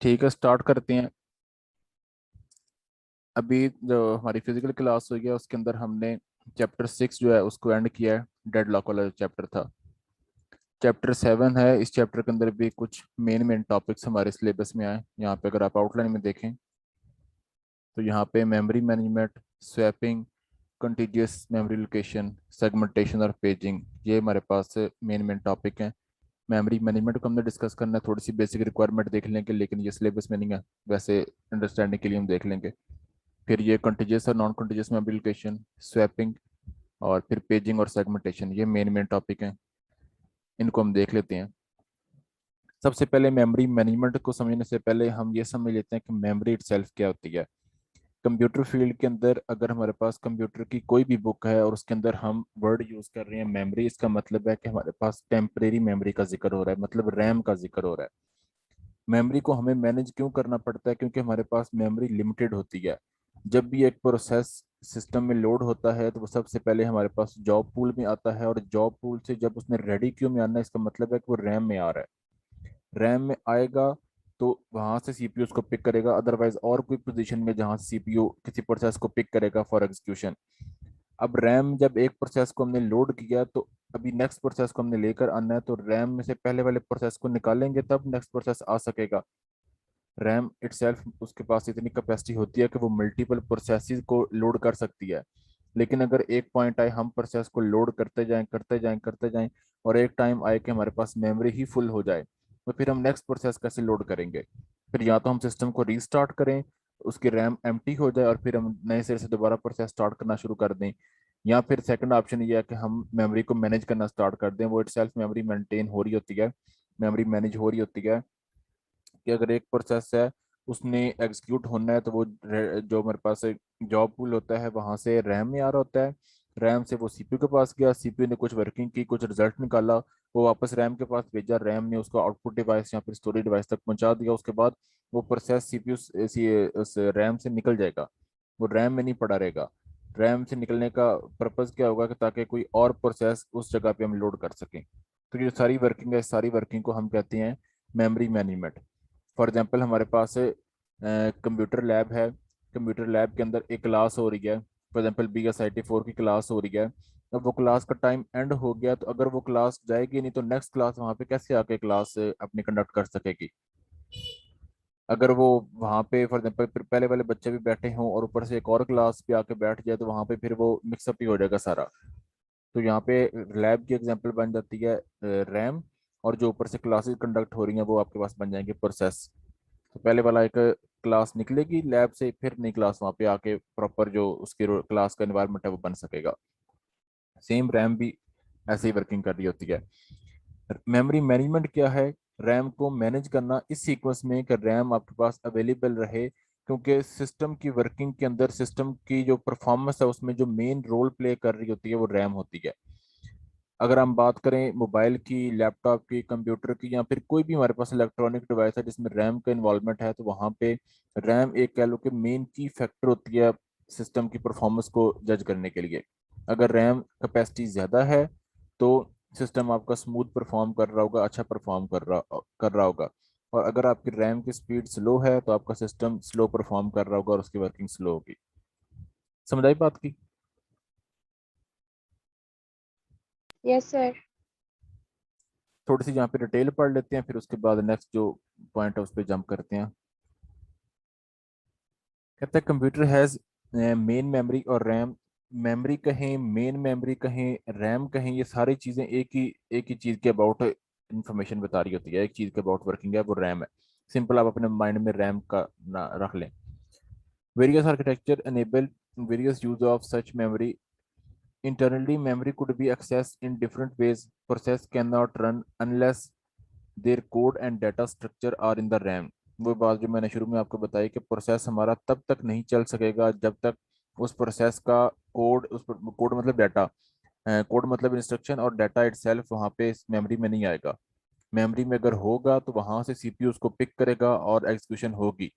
ठीक है, स्टार्ट करते हैं। अभी जो हमारी फिजिकल क्लास हुई है उसके अंदर हमने चैप्टर 6 जो है उसको एंड किया है। डेडलॉक वाला जो चैप्टर था। चैप्टर 7 है। इस चैप्टर के अंदर भी कुछ मेन मेन टॉपिक्स हमारे सिलेबस में आए। यहाँ पे अगर आप आउटलाइन में देखें तो यहाँ पे memory management, swapping, contiguous memory location, segmentation और पेजिंग, ये हमारे पास मेन मेन टॉपिक हैं। मेमोरी मैनेजमेंट को हमने डिस्कस करना है, थोड़ी सी बेसिक रिक्वायरमेंट देख लेंगे, लेकिन ये सिलेबस में नहीं है। वैसे अंडरस्टैंडिंग के लिए हम देख लेंगे। फिर ये कंटिजियस और नॉन कंटिजियस मेमोरी लोकेशन, स्वैपिंग और फिर पेजिंग और सेगमेंटेशन, ये मेन मेन टॉपिक हैं। इनको हम देख लेते हैं। सबसे पहले मेमोरी मैनेजमेंट को समझने से पहले हम ये समझ लेते हैं कि मेमोरी इटसेल्फ क्या होती है। कंप्यूटर फील्ड के अंदर अगर हमारे पास कंप्यूटर की कोई भी बुक है और उसके अंदर हम वर्ड यूज कर रहे हैं मेमोरी, इसका मतलब है कि हमारे पास टेम्परेरी मेमोरी का जिक्र हो रहा है, मतलब रैम का जिक्र हो रहा है। मेमोरी को हमें मैनेज क्यों करना पड़ता है? क्योंकि हमारे पास मेमोरी लिमिटेड होती है। जब भी एक प्रोसेस सिस्टम में लोड होता है तो वो सबसे पहले हमारे पास जॉब पूल में आता है, और जॉब पूल से जब उसने रेडी क्यू में आना है, इसका मतलब है कि वो रैम में आ रहा है। रैम में आएगा तो वहां से सीपीयू उसको पिक करेगा, अदरवाइज और कोई पोजीशन में जहां से सीपीयू किसी प्रोसेस को पिक करेगा फॉर एग्जीक्यूशन। अब रैम जब एक प्रोसेस को हमने लोड किया तो अभी नेक्स्ट प्रोसेस को हमने लेकर आना है, तो रैम में से पहले वाले प्रोसेस को निकालेंगे तब नेक्स्ट प्रोसेस आ सकेगा। रैम इटसेल्फ उसके पास इतनी कैपेसिटी होती है कि वो मल्टीपल प्रोसेसेस को लोड कर सकती है। लेकिन अगर एक पॉइंट आए हम प्रोसेस को लोड करते जाएं करते जाएं करते जाएं, और एक टाइम आए कि हमारे पास मेमोरी ही फुल हो जाए, तो फिर हम नेक्स्ट प्रोसेस कैसे लोड करेंगे? फिर या तो हम सिस्टम को रीस्टार्ट करें, उसकी रैम एम्प्टी हो जाए और फिर हम नए सिरे से दोबारा प्रोसेस स्टार्ट करना शुरू कर दें। या फिर सेकंड ऑप्शन ये है कि हम मेमोरी को मैनेज करना स्टार्ट कर दें। वो इटसेल्फ मेमोरी मेंटेन हो रही होती है, मेमोरी मैनेज हो रही होती है। कि अगर एक प्रोसेस है उसने एग्जीक्यूट होना है तो वो जो मेरे पास जॉब पूल होता है वहां से रैम में आ रहा होता है। रैम से वो सीपीयू के पास गया, सीपीयू ने कुछ वर्किंग की, कुछ रिजल्ट निकाला, वो वापस रैम के पास भेजा, रैम ने उसको आउटपुट डिवाइस या फिर स्टोरेज डिवाइस तक पहुंचा दिया। उसके बाद वो प्रोसेस सीपीयू उस रैम से निकल जाएगा, वो रैम में नहीं पड़ा रहेगा। रैम से निकलने का पर्पज क्या होगा कि ताकि कोई और प्रोसेस उस जगह पे हम लोड कर सकें। तो ये सारी वर्किंग है, इस सारी वर्किंग को हम कहते हैं मेमोरी मैनेजमेंट। फॉर एग्जांपल हमारे पास कंप्यूटर लैब है। कंप्यूटर लैब के अंदर एक क्लास हो रही है, फॉर एग्जांपल BSIT 4 की क्लास हो रही है। अब वो क्लास का टाइम एंड हो गया तो अगर वो क्लास जाएगी नहीं तो नेक्स्ट क्लास वहाँ पे कैसे आके क्लास अपनी कंडक्ट कर सकेगी? अगर वो वहाँ पे फॉर एग्जांपल पहले वाले बच्चे भी बैठे हों और ऊपर से एक और क्लास भी आके बैठ जाए तो वहाँ पे फिर वो मिक्सअप ही हो जाएगा सारा। तो यहाँ पे लैब की एग्जांपल बन जाती है रैम, और जो ऊपर से क्लासेस कंडक्ट हो रही हैं वो आपके पास बन जाएंगे प्रोसेस। तो पहले वाला एक क्लास निकलेगी लैब से, फिर नई क्लास वहाँ पे आके प्रॉपर जो उसकी क्लास का एनवायरनमेंट है वो बन सकेगा। सेम रैम भी ऐसे ही वर्किंग कर रही होती है। मेमोरी मैनेजमेंट क्या है? रैम को मैनेज करना इस सीक्वेंस में कि रैम आपके पास अवेलेबल रहे, क्योंकि सिस्टम की वर्किंग के अंदर सिस्टम की जो परफॉर्मेंस है उसमें जो मेन रोल प्ले कर रही होती है वो रैम होती है। अगर हम बात करें मोबाइल की, लैपटॉप की, कंप्यूटर की, या फिर कोई भी हमारे पास इलेक्ट्रॉनिक डिवाइस है जिसमें रैम का इन्वॉल्वमेंट है, तो वहाँ पे रैम एक कह लो कि मेन की फैक्टर होती है सिस्टम की परफॉर्मेंस को जज करने के लिए। अगर रैम कैपेसिटी ज़्यादा है तो सिस्टम आपका स्मूथ परफॉर्म कर रहा होगा, अच्छा परफॉर्म कर रहा होगा। और अगर आपकी रैम की स्पीड स्लो है तो आपका सिस्टम स्लो परफॉर्म कर रहा होगा और उसकी वर्किंग स्लो होगी। समझ आई बात की? Yes sir. थोड़ी सी यहाँ पे डिटेल पढ़ लेते हैं, फिर उसके बाद नेक्स्ट जो पॉइंट है उस पर जंप करते हैं। कहता है कंप्यूटर हैज मेन मेमोरी और रैम। मेमोरी कहें, मेन मेमोरी कहें, रैम कहें, ये सारी चीजें एक ही चीज के अबाउट इंफॉर्मेशन बता रही होती है, एक चीज के अबाउट वर्किंग है, वो रैम है। सिंपल आप अपने माइंड में रैम का ना रख लें। Various architecture enable various use of such memory. Internally, memory could be accessed in different ways. Process cannot run unless their code and data structure are in the RAM। वो बात जो मैंने शुरू में आपको बताई कि प्रोसेस हमारा तब तक नहीं चल सकेगा जब तक उस प्रोसेस का कोड, उस कोड मतलब डाटा, कोड मतलब इंस्ट्रक्शन, और डाटा इटसेल्फ वहाँ पे मेमोरी में नहीं आएगा। मेमोरी में अगर होगा तो वहां से सीपीयू उसको पिक करेगा और एग्जीक्यूशन होगी।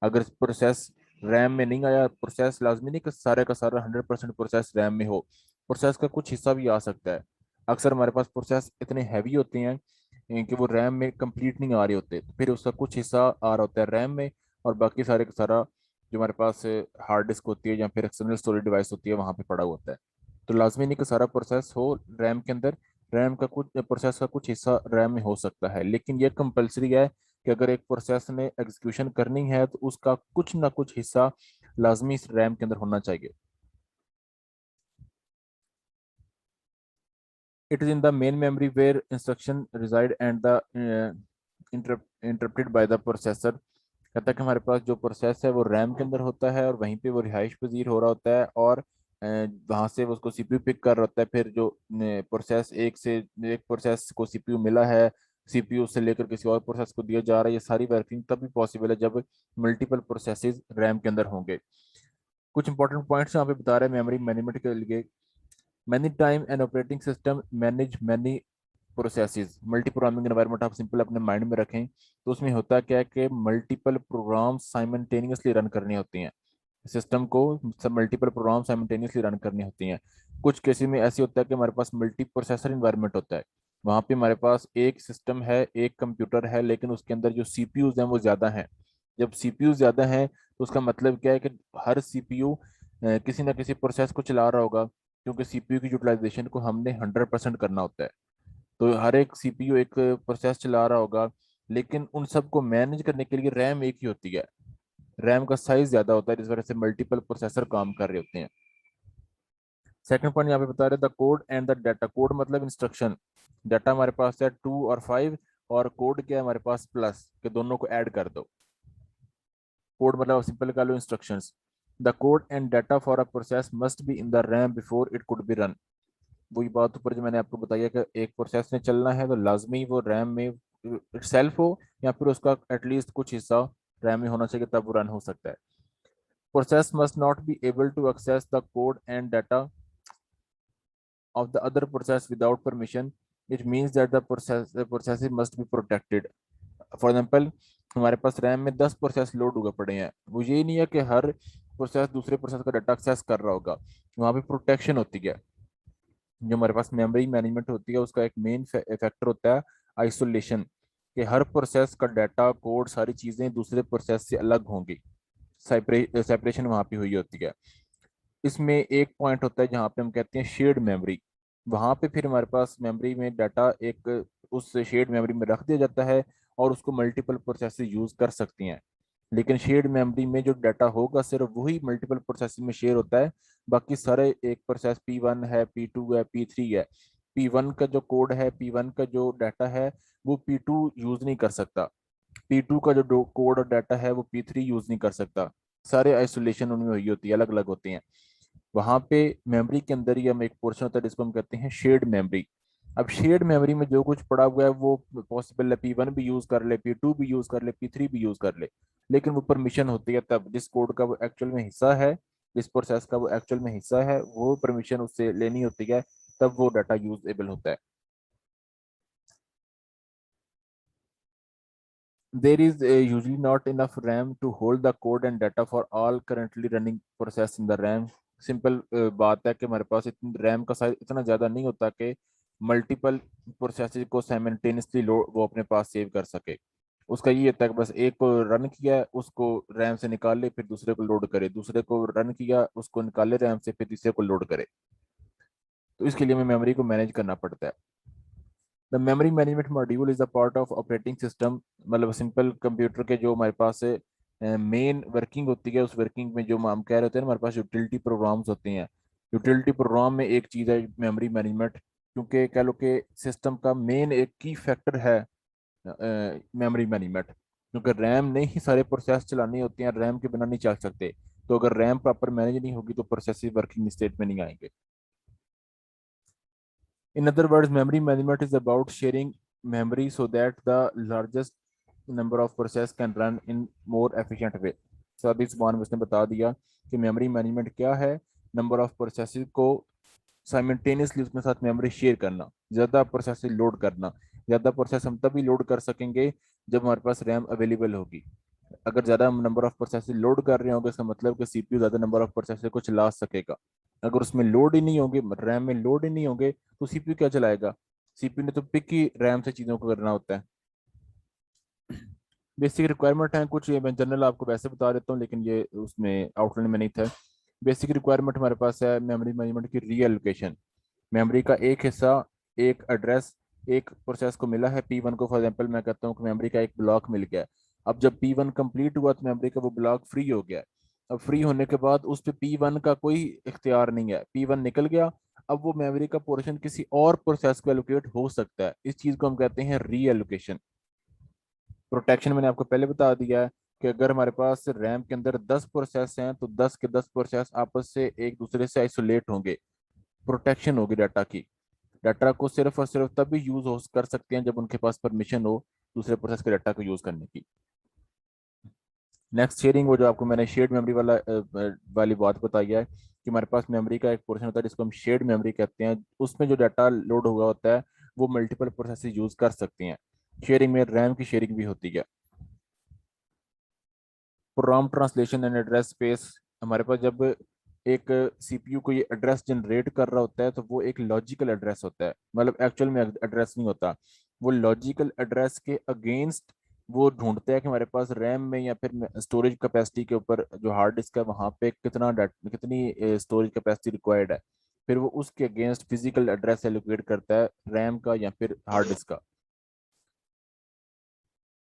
अगर प्रोसेस रैम में नहीं आया, प्रोसेस लाजमी नहीं कि सारे का सारा 100% प्रोसेस रैम में हो, प्रोसेस का कुछ हिस्सा भी आ सकता है। अक्सर हमारे पास प्रोसेस इतने हैवी होते हैं कि वो रैम में कंप्लीट नहीं आ रहे होते, तो फिर उसका कुछ हिस्सा आ रहा होता है रैम में, और बाकी सारे का सारा जो हमारे पास हार्ड डिस्क होती है या फिर एक्सटर्नल स्टोरेज डिवाइस होती है वहाँ पे पड़ा हुआ होता है। तो लाजमी नहीं कि सारा प्रोसेस हो रैम के अंदर, रैम का कुछ प्रोसेस का कुछ हिस्सा रैम में हो सकता है, लेकिन ये कंपलसरी है कि अगर एक प्रोसेस ने एग्जीक्यूशन करनी है तो उसका कुछ ना कुछ हिस्सा लाजमी इस रैम के अंदर होना चाहिए। It is in the main memory where instruction reside and the interpreted by the processor। कहता है कि हमारे पास जो प्रोसेस है वो रैम के अंदर होता है और वहीं पे वो रिहाइश पजीर हो रहा होता है, और वहां से वो उसको सीपीयू पिक कर रहा होता है। फिर जो प्रोसेस एक प्रोसेस को सीपीयू मिला है, सीपीयू से लेकर किसी और प्रोसेस को दिया जा रहा है, ये सारी वर्किंग तभी पॉसिबल है जब मल्टीपल प्रोसेसेस रैम के अंदर होंगे। कुछ इंपॉर्टेंट पॉइंट्स यहाँ पे बता रहे हैं मेमोरी मैनेजमेंट के लिए। many time an operating system manage many processes. Multi programming environment आप सिंपल अपने माइंड में रखें तो उसमें होता क्या है कि मल्टीपल प्रोग्राम साइमल्टेनियसली रन करनी होती हैं। सिस्टम को मल्टीपल प्रोग्राम साइमल्टेनियसली रन करनी होती हैं। कुछ केसेस में ऐसे होता है कि हमारे पास मल्टी प्रोसेसर इन्वायरमेंट होता है, वहाँ पे हमारे पास एक सिस्टम है, एक कंप्यूटर है, लेकिन उसके अंदर जो सीपीयूज हैं वो ज़्यादा हैं। जब सीपीयू ज़्यादा हैं तो उसका मतलब क्या है कि हर सीपीयू किसी ना किसी प्रोसेस को चला रहा होगा, क्योंकि सीपीयू की यूटिलाइजेशन को हमने 100% करना होता है। तो हर एक सीपीयू एक प्रोसेस चला रहा होगा, लेकिन उन सबको मैनेज करने के लिए रैम एक ही होती है। रैम का साइज ज्यादा होता है, जिस वजह से मल्टीपल प्रोसेसर काम कर रहे होते हैं। सेकंड पॉइंट यहाँ पे बता रहे the code and the data. Code मतलब इंस्ट्रक्शन, डाटा हमारे पास है 2 और 5, और कोड क्या है हमारे पास प्लस, के दोनों को ऐड कर दो। कोड मतलब सिंपल कर लो instructions. The code and data for a process must be in the RAM before it could be run. वही बात ऊपर जो मैंने आपको बताया कि एक प्रोसेस ने चलना है तो लाजमी वो रैम में सेल्फ हो, या फिर उसका एटलीस्ट कुछ हिस्सा रैम में होना चाहिए, तब वो रन हो सकता है। Process must not be able to access the code and data of the other process without permission, which means that the process must be protected। For example हमारे पास रैम में 10 प्रोसेस लोड हुए पड़े हैं, वो ये नहीं है कि हर प्रोसेस दूसरे प्रोसेस का डाटा एक्सेस कर रहा होगा, वहाँ पे प्रोटेक्शन होती है। जो हमारे पास मेमोरी मैनेजमेंट होती है उसका एक मेन फैक्टर होता है आइसोलेशन, कि हर प्रोसेस का डाटा कोड सारी चीज़ें दूसरे प्रोसेस से अलग होंगी। सेपरेशन वहाँ पे हुई होती है। इसमें एक पॉइंट होता है जहाँ पे हम कहते हैं शेयर्ड मेमोरी। वहाँ पे फिर हमारे पास मेमोरी में डाटा एक उस शेयर्ड मेमोरी में रख दिया जाता है और उसको मल्टीपल प्रोसेस यूज कर सकती हैं। लेकिन शेयर्ड मेमोरी में जो डाटा होगा सिर्फ वही मल्टीपल प्रोसेस में शेयर होता है। बाकी सारे एक प्रोसेस P1 है, P2 है, P3 है। P1 का जो कोड है, P1 का जो डाटा है वो P2 यूज नहीं कर सकता। P2 का जो कोड और डाटा है वो P3 यूज नहीं कर सकता। सारे आइसोलेशन उनमें हुई होती है, अलग अलग होते हैं। वहां पे मेमोरी के अंदर ही हम एक पोर्शन होता है जिसको हम कहते हैं शेयर्ड मेमोरी। अब शेयर्ड मेमोरी में जो कुछ पड़ा हुआ है वो पॉसिबल है P1 भी यूज कर ले, P2 भी यूज कर ले, P3 भी यूज कर ले, लेकिन वो परमिशन होती है तब जिस कोड का वो एक्चुअल में हिस्सा है, जिस प्रोसेस का वो एक्चुअल में हिस्सा है, वो परमिशन उससे लेनी होती है, तब वो डाटा यूजेबल होता है। There is usually not enough RAM to hold the code and data for all currently running process in the RAM। Simple बात है कि हमारे पास इतनी रैम का साइज इतना ज़्यादा नहीं होता कि मल्टीपल प्रोसेस को साइमल्टेनियसली वो अपने पास सेव कर सके। उसका ये होता है कि बस एक को रन किया उसको रैम से निकाल ले, फिर दूसरे को लोड करे, दूसरे को रन किया उसको निकाले रैम से, फिर तीसरे को लोड करे। तो इसके लिए हमें मेमोरी को मैनेज करना पड़ता है। The memory management module is a part of operating system. मतलब सिंपल कंप्यूटर के जो हमारे पास मेन वर्किंग होती है, उस वर्किंग में जो हम कह रहे होते हैं हमारे पास यूटिलिटी प्रोग्राम्स होते हैं। यूटिलिटी प्रोग्राम में एक चीज़ है मेमोरी मैनेजमेंट, क्योंकि कह लो कि सिस्टम का मेन एक की फैक्टर है मेमोरी मैनेजमेंट, क्योंकि रैम ने ही सारे प्रोसेस चलाने होते हैं, रैम के बिना नहीं चल सकते। तो अगर रैम प्रॉपर मैनेज नहीं होगी तो प्रोसेस वर्किंग स्टेट में नहीं आएंगे। In other words, memory management is about sharing memory so that the largest number of process can run in more efficient way। सादी जुबान में उसने बता दिया कि मेमोरी मैनेजमेंट क्या है। नंबर ऑफ प्रोसेसेस को साइमल्टेनियसली उसके साथ मेमोरी शेयर करना, ज़्यादा प्रोसेस लोड करना। ज़्यादा प्रोसेस हम तभी लोड कर सकेंगे जब हमारे पास रैम अवेलेबल होगी। अगर ज़्यादा नंबर ऑफ प्रोसेस लोड कर रहे होंगे इसका मतलब कि सीपीयू ज़्यादा नंबर ऑफ प्रोसेस को चला सकेगा। अगर उसमें लोड ही नहीं होंगे, रैम में लोड ही नहीं होंगे, तो सीपीयू क्या चलाएगा? सीपीयू ने तो पिक ही रैम से चीज़ों को करना होता है। बेसिक रिक्वायरमेंट है कुछ, ये मैं जनरल आपको वैसे बता देता हूँ, लेकिन ये उसमें आउटलाइन में नहीं था। बेसिक रिक्वायरमेंट हमारे पास है मेमोरी मैनेजमेंट की रीएलोकेशन। मेमोरी का एक हिस्सा, एक एड्रेस एक प्रोसेस को मिला है P1 को। फॉर एग्जांपल मैं कहता हूँ कि मेमोरी का एक ब्लॉक मिल गया। अब जब P1 कंप्लीट हुआ तो मेमोरी का वो ब्लॉक फ्री हो गया। अब फ्री होने के बाद उस पे P1 का कोई इख्तियार नहीं है, P1 निकल गया। अब वो मेमोरी का पोर्शन किसी और प्रोसेस को एलोकेट हो सकता है। इस चीज को हम कहते हैं रीएलोकेशन। प्रोटेक्शन मैंने आपको पहले बता दिया है कि अगर हमारे पास रैम के अंदर 10 प्रोसेस हैं तो 10 के 10 प्रोसेस आपस से एक दूसरे से आइसोलेट होंगे। प्रोटेक्शन होगी डाटा की। डाटा को सिर्फ और सिर्फ तभी यूज हो कर सकते हैं जब उनके पास परमिशन हो दूसरे प्रोसेस के डाटा को यूज करने की। नेक्स्ट शेयरिंग, वो जो आपको मैंने शेयर्ड मेमोरी वाली बात बताई है कि हमारे पास मेमोरी का एक पोर्शन होता है जिसको हम शेयर्ड मेमोरी कहते हैं। उसमें जो डाटा लोड हुआ होता है वो मल्टीपल प्रोसेस यूज कर सकती हैं। शेयरिंग में रैम की शेयरिंग भी होती है। Program translation and address space, हमारे पास जब एक सीपीयू को ये एड्रेस जनरेट कर रहा होता है तो वो एक लॉजिकल एड्रेस होता है, मतलब एक्चुअल में एड्रेस नहीं होता। वो लॉजिकल एड्रेस के अगेंस्ट वो ढूंढता है कि हमारे पास रैम में या फिर स्टोरेज कैपेसिटी के ऊपर जो हार्ड डिस्क है वहाँ पे कितनी स्टोरेज कैपेसिटी रिक्वायर्ड है। फिर वो उसके अगेंस्ट फिजिकल एड्रेस एलोकेट करता है, रैम का या फिर हार्ड डिस्क का।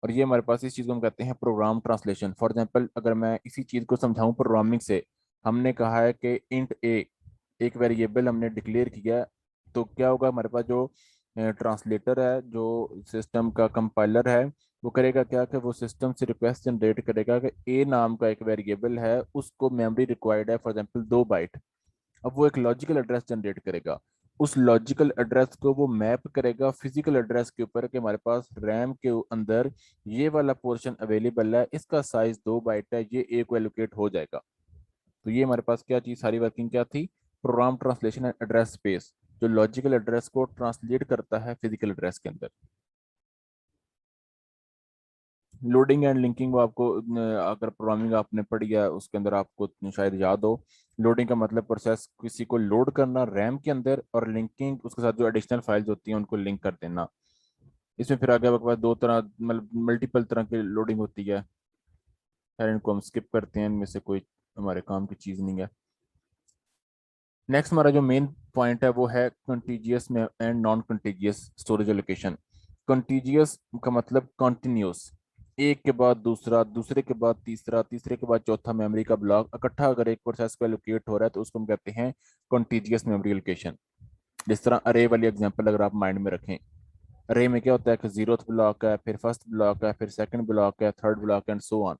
और ये हमारे पास इस चीज़ को हम कहते हैं प्रोग्राम ट्रांसलेशन। फॉर एग्जांपल अगर मैं इसी चीज़ को समझाऊं प्रोग्रामिंग से, हमने कहा है कि इंट ए एक वेरिएबल हमने डिक्लेयर किया। तो क्या होगा, हमारे पास जो ट्रांसलेटर है, जो सिस्टम का कंपाइलर है, वो करेगा क्या कि वो सिस्टम से रिक्वेस्ट जनरेट करेगा कि ए नाम का एक वेरिएबल है, उसको मेमोरी रिक्वायर्ड है फॉर एग्जांपल 2 बाइट। अब वो एक लॉजिकल एड्रेस जनरेट करेगा। उस लॉजिकल एड्रेस को वो मैप करेगा फिजिकल एड्रेस के ऊपर कि हमारे पास रैम के अंदर ये वाला पोर्शन अवेलेबल है, इसका साइज 2 बाइट है, ये ए को एलोकेट हो जाएगा। तो ये हमारे पास क्या चीज सारी वर्किंग क्या थी, program translation and address space, जो लॉजिकल एड्रेस को ट्रांसलेट करता है फिजिकल एड्रेस के अंदर। लोडिंग एंड लिंकिंग, वो आपको अगर प्रोग्रामिंग आपने पढ़ी है उसके अंदर आपको शायद याद हो। लोडिंग का मतलब प्रोसेस किसी को लोड करना रैम के अंदर, और लिंकिंग उसके साथ जो एडिशनल फाइल्स होती हैं उनको लिंक कर देना। इसमें फिर आगे आपके पास दो तरह, मतलब मल्टीपल तरह की लोडिंग होती है। खैर इनको हम स्किप करते हैं, इनमें से कोई हमारे काम की चीज़ नहीं है। नेक्स्ट हमारा जो मेन पॉइंट है वो है कंटीजियस में and non contiguous storage allocation. Contiguous का मतलब कॉन्टिन्यूस, एक के बाद दूसरा, दूसरे के बाद तीसरा, तीसरे के बाद चौथा मेमोरी का ब्लॉक इकट्ठा अगर एक प्रोसेस को एलोकेट हो रहा है तो उसको हम कहते हैं कॉन्टीजियस मेमोरी एलोकेशन। जिस तरह अरे वाली एग्जांपल अगर आप माइंड में रखें, अरे में क्या होता है कि जीरोथ ब्लॉक है, फिर फर्स्ट ब्लॉक है, फिर सेकंड ब्लॉक है, third block and so on.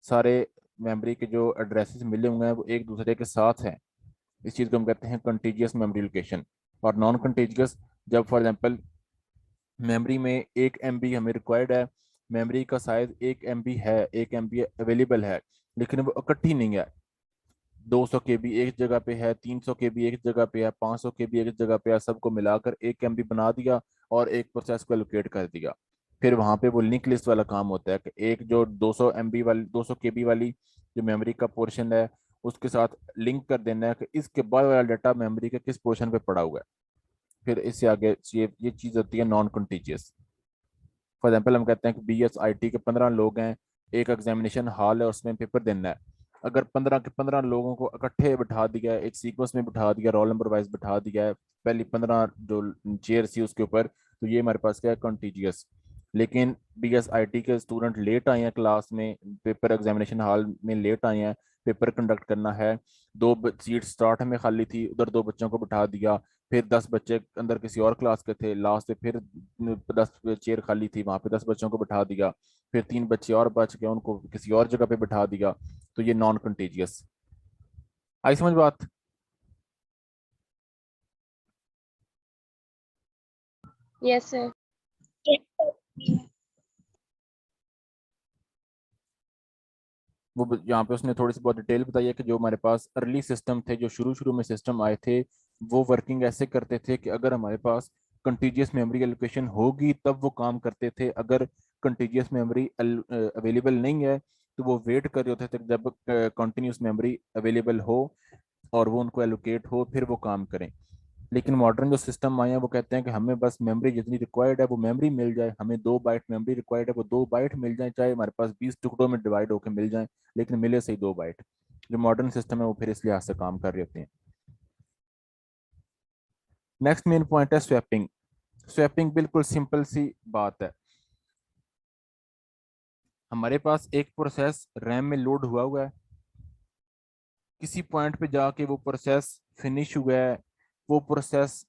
सारे मेमोरी के जो एड्रेसेस मिले हुए हैं वो एक दूसरे के साथ हैं। इस चीज़ को हम कहते हैं कंटीजियस मेमोरी लोकेशन। और नॉन कंटीजियस, जब फॉर एग्जांपल मेमोरी में 1 MB हमें रिक्वायर्ड है, मेमोरी का साइज 1 MB है, 1 MB अवेलेबल है, लेकिन वो इकट्ठी नहीं है। 200 KB एक जगह पे है, 300 KB एक जगह पे है, 500 KB एक जगह पे है, सबको मिलाकर 1 MB बना दिया और एक प्रोसेस को एलोकेट कर दिया। फिर वहां पे वो लिंक लिस्ट वाला काम होता है कि एक जो 200 MB वाली 200 KB वाली जो मेमोरी का पोर्शन है उसके साथ लिंक कर देना है कि इसके बाद वाला डाटा मेमोरी के किस पोर्शन पे पड़ा हुआ है। फिर इससे आगे ये चीज होती है नॉन कंटीजियस। फॉर एग्जाम्पल हम कहते हैं कि BSIT के 15 लोग हैं, एक एग्जामिनेशन हॉल है, उसमें पेपर देना है। अगर 15 के 15 लोगों को इकट्ठे बिठा दिया है, एक सीक्वेंस में बिठा दिया, रोल नंबर वाइज बिठा दिया है, पहली 15 जो चेयर थी उसके ऊपर, तो ये हमारे पास क्या है, कॉन्टीजियस। लेकिन BSIT के स्टूडेंट लेट आए हैं क्लास में, पेपर एग्जामिनेशन हॉल में लेट आए हैं, पेपर कंडक्ट करना है, दो सीट स्टार्ट में खाली थी, उधर 2 बच्चों को बिठा दिया, फिर 10 बच्चे अंदर किसी और क्लास के थे, लास्ट में फिर 10 चेयर खाली थी, वहां पे 10 बच्चों को बिठा दिया, फिर 3 बच्चे और बच गए, उनको किसी और जगह पे बिठा दिया। तो ये नॉन कंटेजियस। आई समझ बात? Yes, sir. वो यहाँ पे उसने थोड़ी सी बहुत डिटेल बताई है कि जो हमारे पास अर्ली सिस्टम थे, जो शुरू शुरू में सिस्टम आए थे, वो वर्किंग ऐसे करते थे कि अगर हमारे पास कंटीजियस मेमोरी एलोकेशन होगी तब वो काम करते थे। अगर कंटीजियस मेमोरी अवेलेबल नहीं है तो वो वेट कर रहे होते थे जब कंटिन्यूस मेमोरी अवेलेबल हो और वो उनको एलोकेट हो, फिर वो काम करें। लेकिन मॉडर्न जो सिस्टम आए हैं वो कहते हैं कि हमें बस मेमोरी जितनी रिक्वायर्ड है वो मेमोरी मिल जाए, हमें 2 बाइट मेमोरी रिक्वायर्ड है वो 2 बाइट मिल जाए, चाहे हमारे पास 20 टुकड़ों में डिवाइड होकर मिल जाए, लेकिन मिले सही 2 बाइट। जो मॉडर्न सिस्टम है वो फिर इस लिहाज से काम कर रहे होते हैं। नेक्स्ट मेन पॉइंट है स्वैपिंग। स्वैपिंग बिल्कुल सिंपल सी बात है। हमारे पास एक प्रोसेस रैम में लोड हुआ हुआ है, किसी पॉइंट पे जाके वो प्रोसेस फिनिश हुआ है, वो प्रोसेस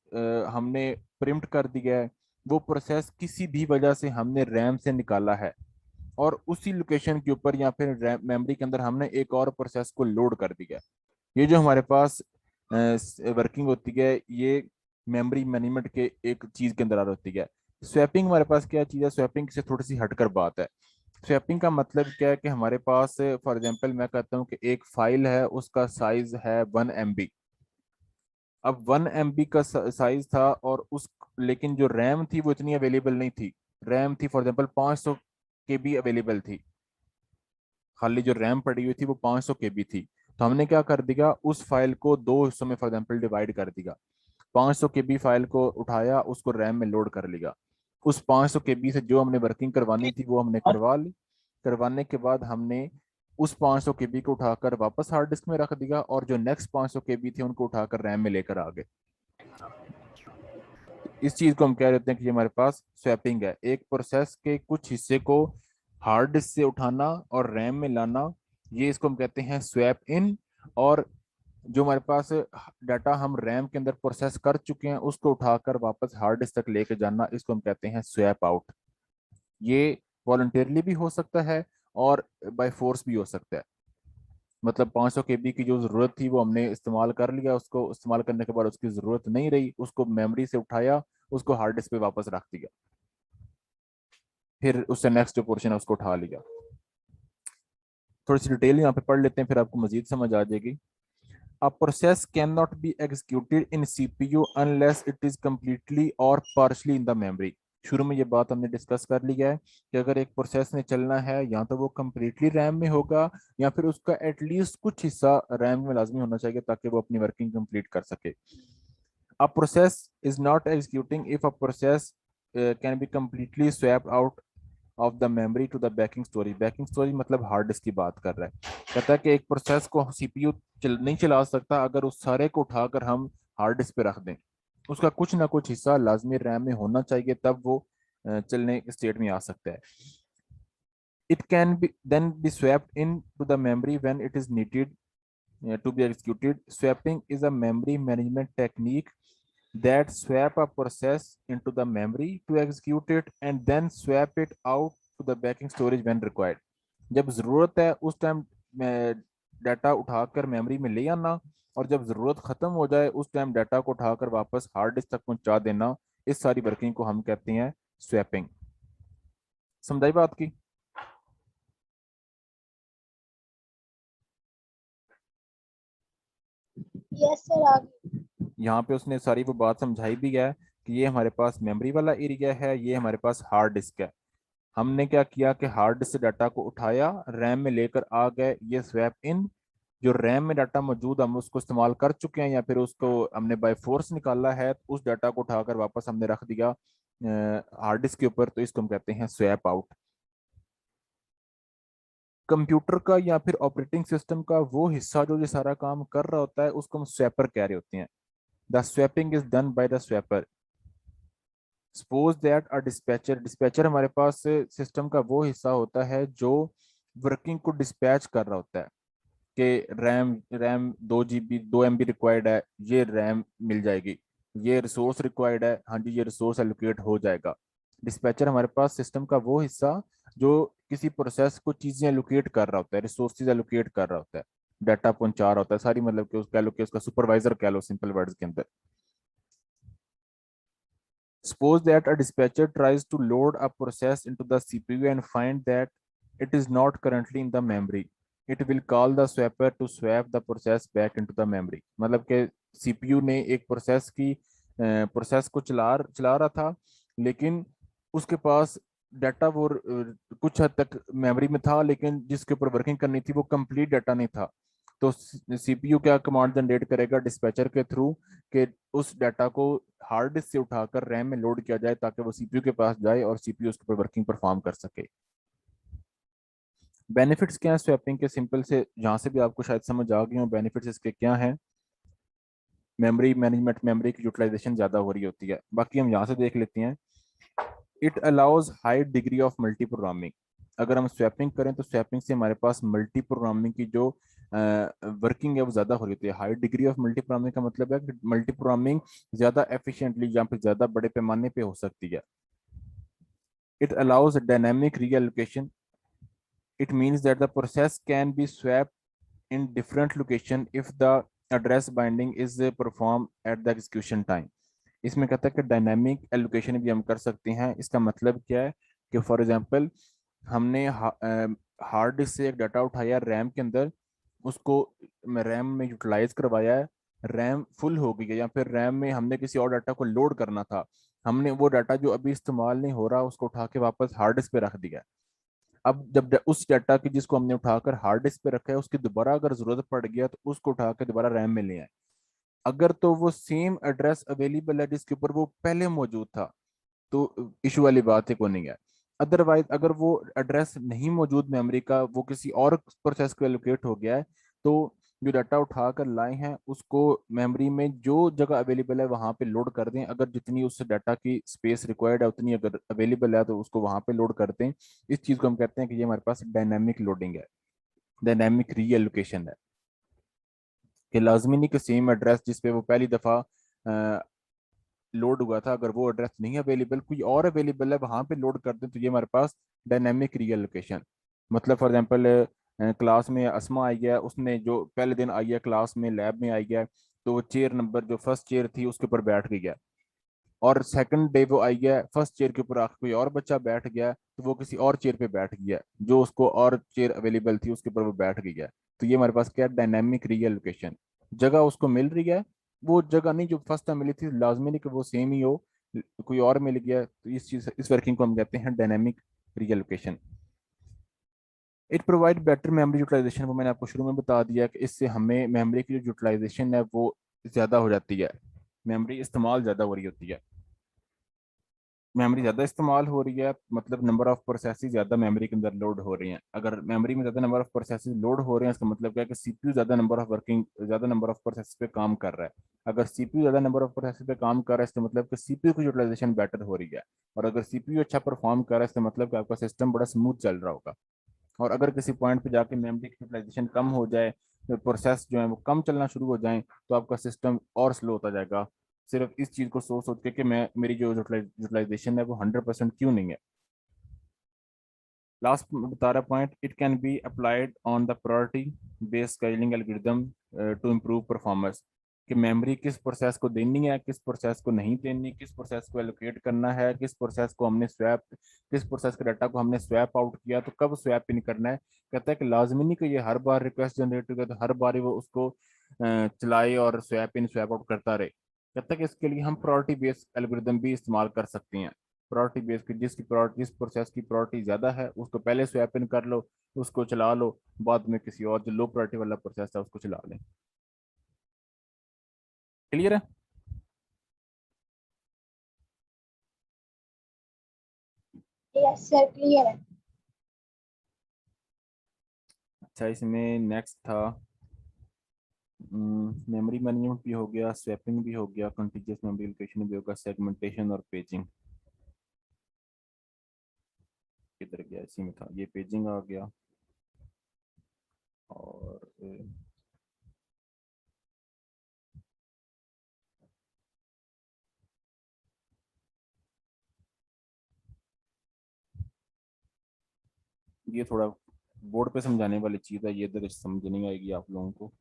हमने प्रिंट कर दिया है, वो प्रोसेस किसी भी वजह से हमने रैम से निकाला है, और उसी लोकेशन के ऊपर या फिर रैम मेमोरी के अंदर हमने एक और प्रोसेस को लोड कर दिया। ये जो हमारे पास वर्किंग होती है ये मेमोरी मैनेजमेंट के एक चीज के अंदर आ होती है। स्वैपिंग हमारे पास क्या चीज है, स्वैपिंग से थोड़ी सी हटकर बात है। स्वैपिंग का मतलब क्या है कि हमारे पास फॉर एग्जांपल मैं कहता हूँ कि एक फाइल है, उसका साइज है 1 MB। अब 1 MB का साइज था, और उस लेकिन जो रैम थी वो इतनी अवेलेबल नहीं थी। रैम थी फॉर एग्जांपल 500 KB अवेलेबल थी, खाली जो रैम पड़ी हुई थी वो 500 KB थी। तो हमने क्या कर दिया, उस फाइल को 2 हिस्सों में फॉर एग्जाम्पल डिवाइड कर दिया। 500 KB फाइल को उठाया, उसको रैम में लोड कर लिया। उस 500 KB से जो हमने वर्किंग करवानी थी वो हमने करवा ली। करवाने के बाद हमने उस 500 KB को उठाकर वापस हार्ड डिस्क में रख दिया, और जो नेक्स्ट 500 KB थे उनको उठाकर रैम में लेकर आ गए। इस चीज को हम कह रहे हैं कि ये हमारे पास स्वैपिंग है, एक प्रोसेस के कुछ हिस्से को हार्ड डिस्क से उठाना और रैम में लाना, ये इसको हम कहते हैं स्वैप इन। और जो हमारे पास डाटा हम रैम के अंदर प्रोसेस कर चुके हैं उसको उठाकर वापस हार्ड डिस्क तक लेके जाना, इसको हम कहते हैं स्वैप आउट। ये वॉलंटियरली भी हो सकता है और बाय फोर्स भी हो सकता है। मतलब 500 KB की जो जरूरत थी वो हमने इस्तेमाल कर लिया, उसको इस्तेमाल करने के बाद उसकी जरूरत नहीं रही, उसको मेमोरी से उठाया, उसको हार्ड डिस्क पे वापस रख दिया, फिर उससे नेक्स्ट जो पोर्शन है उसको उठा लिया। थोड़ी सी डिटेल यहाँ पे पढ़ लेते हैं, फिर आपको मजीद समझ आ जाएगी। A process cannot be executed in CPU unless it is completely or partially in the memory। शुरू में ये बात हमने डिस्कस कर लिया है कि अगर एक प्रोसेस ने चलना है या तो वो कम्प्लीटली रैम में होगा, या फिर उसका एटलीस्ट कुछ हिस्सा रैम में लाजमी होना चाहिए ताकि वो अपनी वर्किंग कंप्लीट कर सके। A process is not executing if a process can be completely swapped out of the memory to the backing storage. Backing storage मतलब हार्ड डिस्क की बात कर रहा है। कहता है कि एक प्रोसेस को सीपीयू नहीं चला सकता अगर उस सारे को उठाकर हम हार्ड डिस्क पे रख दें, उसका कुछ ना कुछ हिस्सा लाजमी रैम में होना चाहिए, तब वो चलने के स्टेट में आ सकता है। It can be then be swapped into the memory when it is needed to be executed। Swapping is a memory management technique that swap a process into the memory to execute it and then swap it out to the backing storage when required। जब जरूरत है उस time data उठाकर memory में ले आना, और जब जरूरत खत्म हो जाए उस टाइम डाटा को उठाकर वापस हार्ड डिस्क तक पहुंचा देना, इस सारी वर्किंग को हम कहते हैं स्वैपिंग। समझाई बात की? यस सर आगे। यहाँ पे उसने सारी वो बात समझाई भी है कि ये हमारे पास मेमोरी वाला एरिया है, ये हमारे पास हार्ड डिस्क है। हमने क्या किया कि हार्ड डिस्क से डाटा को उठाया, रैम में लेकर आ गए, ये स्वैप इन। जो रैम में डाटा मौजूद हम उसको इस्तेमाल कर चुके हैं या फिर उसको हमने बाय फोर्स निकाला है, तो उस डाटा को उठाकर वापस हमने रख दिया हार्ड डिस्क के ऊपर, तो इसको हम कहते हैं स्वैप आउट। कंप्यूटर का या फिर ऑपरेटिंग सिस्टम का वो हिस्सा जो ये सारा काम कर रहा होता है उसको हम स्वैपर कह रहे होते हैं। The swapping is done by the swapper. Suppose that a dispatcher, dispatcher हमारे पास सिस्टम का वो हिस्सा होता है जो वर्किंग को डिस्पैच कर रहा होता है कि RAM RAM 2 GB 2 MB required है, ये रैम मिल जाएगी। ये रिसोर्स रिक्वायर्ड है, हाँ जी ये रिसोर्स एलोकेट हो जाएगा। डिस्पैचर हमारे पास सिस्टम का वो हिस्सा जो किसी प्रोसेस को चीजें एलोकेट कर रहा होता है, रिसोर्सेज एलोकेट कर रहा होता है, डाटा पहुंचा रहा होता है सारी, मतलब कि उसका कह लो कि उसका सुपरवाइजर कह लो सिंपल वर्ड्स के अंदर। Suppose that a dispatcher tries to load a process into the CPU and find that it is not currently in the memory। It will call the swapper to swap the process back into the memory। मतलब कि CPU ने एक process को चला रहा था, लेकिन उसके पास डाटा वो कुछ हद तक मेमोरी में था, लेकिन जिसके ऊपर वर्किंग करनी थी वो कंप्लीट डाटा नहीं था। तो सीपीयू क्या कमांड जनरेट करेगा डिस्पैचर के थ्रू कि उस डाटा को हार्ड डिस्क से उठाकर रैम में लोड किया जाए ताकि वो सीपीयू के पास जाए और सीपीयू उसके ऊपर वर्किंग परफॉर्म कर सके। बेनिफिट्स क्या है स्वैपिंग के, सिंपल से जहां से भी आपको शायद समझ आ गई हो बेनिफिट्स इसके क्या हैं। मेमोरी मैनेजमेंट, मेमोरी की यूटिलाइजेशन ज्यादा हो रही होती है। बाकी हम यहाँ से देख लेते हैं। It allows high degree of multi programming. अगर हम स्वैपिंग करें तो स्वैपिंग से हमारे पास मल्टी प्रोग्रामिंग की जो वर्किंग है वो ज्यादा हो रही है। High degree of multi programming का मतलब है कि मल्टी प्रोग्रामिंग ज्यादा एफिशिएंटली या फिर ज्यादा बड़े पैमाने पे हो सकती है। It allows dynamic reallocation. It means that the process can be swap in different location if the address binding is performed at the execution time। इसमें कहता है कि डायनामिक एलोकेशन भी हम कर सकते हैं। इसका मतलब क्या है कि फॉर एग्जांपल हमने हार्ड डिस्क से एक डाटा उठाया रैम के अंदर, उसको रैम में यूटिलाइज करवाया है, रैम फुल हो गई है या फिर रैम में हमने किसी और डाटा को लोड करना था, हमने वो डाटा जो अभी इस्तेमाल नहीं हो रहा उसको उठा के वापस हार्ड डिस्क पे रख दिया। अब जब उस डाटा की जिसको हमने उठाकर हार्ड डिस्क पे रखा है उसकी दोबारा अगर जरूरत पड़ गया तो उसको उठा के दोबारा रैम में ले आए, अगर तो वो सेम एड्रेस अवेलेबल है जिसके ऊपर वो पहले मौजूद था तो इशू वाली बात है, को नहीं है। अदरवाइज अगर वो एड्रेस नहीं मौजूद मेमोरी का, वो किसी और प्रोसेस को एलोकेट हो गया है, तो जो डाटा उठा कर लाए हैं उसको मेमोरी में जो जगह अवेलेबल है वहां पे लोड कर दें। अगर जितनी उस डाटा की स्पेस रिक्वायर्ड है उतनी अगर अवेलेबल है तो उसको वहां पे लोड कर दें। इस चीज को हम कहते हैं कि ये हमारे पास डायनामिक लोडिंग है, डायनामिक रीएलोकेशन है। कि लाजमी नहीं कि सेम एड्रेस जिस पे वो पहली दफा लोड हुआ था अगर वो एड्रेस नहीं अवेलेबल, कोई और अवेलेबल है वहां पे लोड कर दें, तो ये हमारे पास डायनेमिक रीएलोकेशन। मतलब फॉर एग्जांपल क्लास में असमा आई है, उसने जो पहले दिन आई है क्लास में लैब में आई है, तो वो चेयर नंबर जो फर्स्ट चेयर थी उसके ऊपर बैठ गई है। और सेकंड डे वो आई है फर्स्ट चेयर के ऊपर आकर कोई और बच्चा बैठ गया तो वो किसी और चेयर पे बैठ गया, जो उसको और चेयर अवेलेबल थी उसके ऊपर वो बैठ गई है। तो ये हमारे पास क्या है, डायनेमिक रीएलोकेशन। जगह उसको मिल रही है, वो जगह नहीं जो फर्स्ट टाइम मिली थी लाजमी नहीं कि वो सेम ही हो, कोई और मिल गया, तो इस चीज इस वर्किंग को हम कहते हैं dynamic reallocation. It provide better memory utilisation, वो मैंने आपको शुरू में बता दिया कि इससे हमें मेमोरी की जो यूटिलाइजेशन है वो ज्यादा हो जाती है, मेमोरी इस्तेमाल ज्यादा हो रही होती है। मेमोरी ज़्यादा इस्तेमाल हो रही है मतलब नंबर ऑफ प्रोसेसेस ज़्यादा मेमोरी के अंदर लोड हो रही हैं। अगर मेमोरी में ज़्यादा नंबर ऑफ प्रोसेसेस लोड हो रहे हैं इसका मतलब क्या है कि सीपीयू ज़्यादा नंबर ऑफ वर्किंग, ज़्यादा नंबर ऑफ प्रोसेस पे काम कर रहा है। अगर सीपीयू ज़्यादा नंबर ऑफ प्रोसेस पे काम कर रहा है इसका मतलब कि सीपीयू की यूटिलाइजेशन बेटर हो रही है। और अगर सीपीयू अच्छा परफॉर्म कर रहा है इसका मतलब कि आपका सिस्टम बड़ा स्मूथ चल रहा होगा। और अगर किसी पॉइंट पे जाके मेमोरी की यूटिलाइजेशन कम हो जाए, प्रोसेस जो है वो कम चलना शुरू हो जाए, तो आपका सिस्टम और स्लो होता जाएगा। सिर्फ इस चीज को सोच सोच के कि मैं मेरी जो यूटिलाइजेशन है वो 100% क्यों नहीं है। लास्ट बता रहा point, it can be applied on the priority based scheduling algorithm to improve performance. कि मेमोरी किस प्रोसेस को देनी है, किस प्रोसेस को नहीं देनी, किस प्रोसेस को एलोकेट करना है, किस प्रोसेस को हमने स्वैप, किस प्रोसेस के डाटा को हमने स्वैप आउट किया तो कब स्वैप इन करना है। कहता है कि लाजमी नहीं कि ये हर बार रिक्वेस्ट जनरेट होगा तो हर बार ही वो उसको चलाए और स्वैप इन स्वैप आउट करता रहे। कहता है कि इसके लिए हम प्रायोरिटी बेस्ड एल्गोरिथम भी इस्तेमाल कर सकते हैं। प्रायोरिटी बेस की जिसकी प्रायोरिटी, जिस प्रोसेस की प्रायोरिटी ज्यादा है उसको पहले स्वैप इन कर लो, उसको चला लो, बाद में किसी और जो लो प्रायोरिटी वाला प्रोसेस है उसको चला लें। क्लियर है? यस सर क्लियर है। अच्छा, इसमें नेक्स्ट था मेमोरी मैनेजमेंट भी हो गया, स्वैपिंग भी हो गया, कंटीजियस मेमोरी लोकेशन भी होगा, सेगमेंटेशन और पेजिंग। किधर गया, इसी में था, ये पेजिंग आ गया। और ये थोड़ा बोर्ड पे समझाने वाली चीज़ है, ये इधर समझ नहीं आएगी आप लोगों को।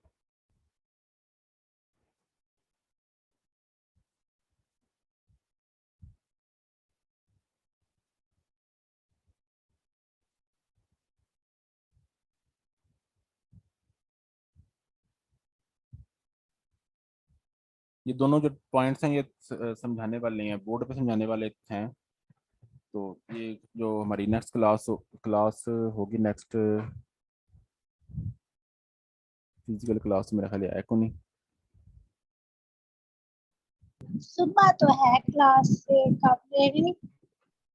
ये दोनों जो पॉइंट्स हैं ये समझाने वाले हैं, बोर्ड पे समझाने वाले हैं। तो ये जो हमारी नेक्स्ट क्लास होगी नेक्स्ट फिजिकल क्लास मेरा ख्याल आया को नहीं। सुबह तो है क्लास से काफी